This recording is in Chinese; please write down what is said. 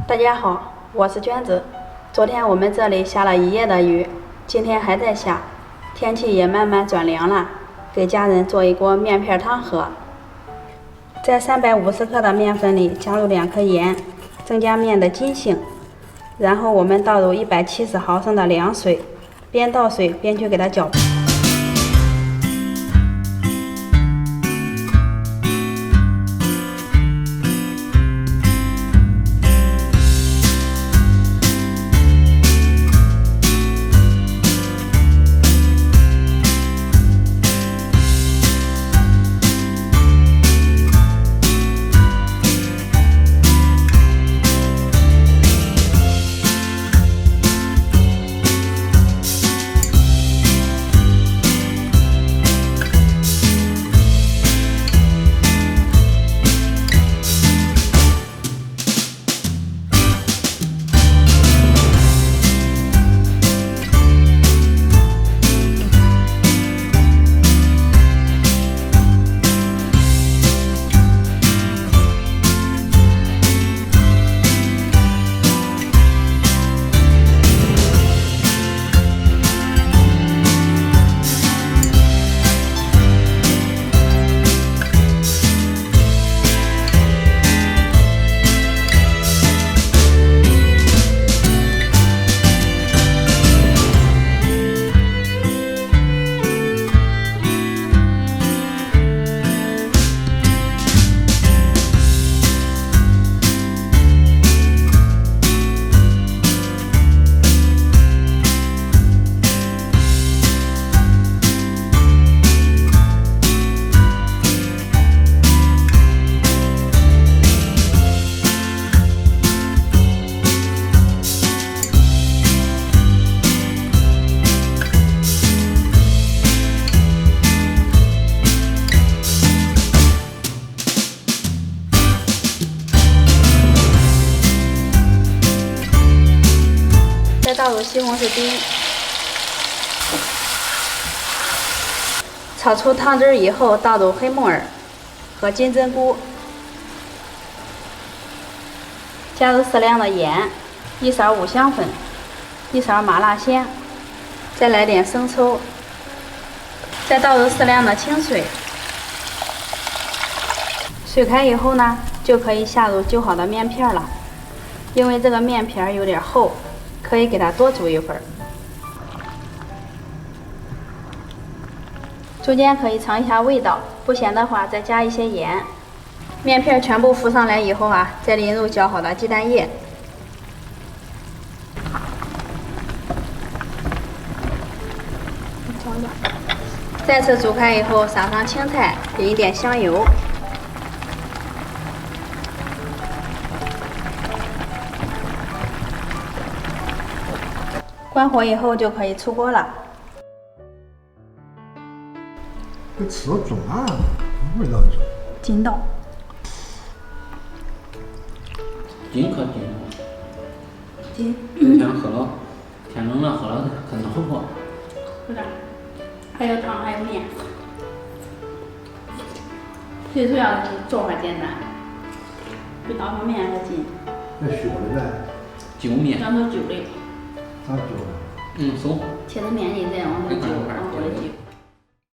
大家好，我是娟子。昨天我们这里下了一夜的雨，今天还在下，天气也慢慢转凉了。给家人做一锅面片汤喝。在350克的面粉里加入2颗盐，增加面的筋性。然后我们倒入170毫升的凉水，边倒水边去给它搅拌。再倒入西红柿丁，炒出汤汁以后，倒入黑木耳和金针菇，加入适量的盐，1勺五香粉，1勺麻辣鲜，再来点生抽，再倒入适量的清水。水开以后呢，就可以下入揪好的面片了。因为这个面片有点厚，可以给它多煮一会儿。中间可以尝一下味道，不咸的话再加一些盐。面片全部浮上来以后啊，再淋入搅好的鸡蛋液。再次煮开以后，撒上青菜，淋一点香油。关火以后就可以出锅了。这吃了中啊，味道是？筋道。筋可筋了。筋。天喝了，天冷了喝了可暖和。是的，还有汤还有面。最主要的是做法简单，比刀削面还筋。那学的呗。揪面。当做揪的。咋揪的？松。切成面筋再往上揪，往过里揪。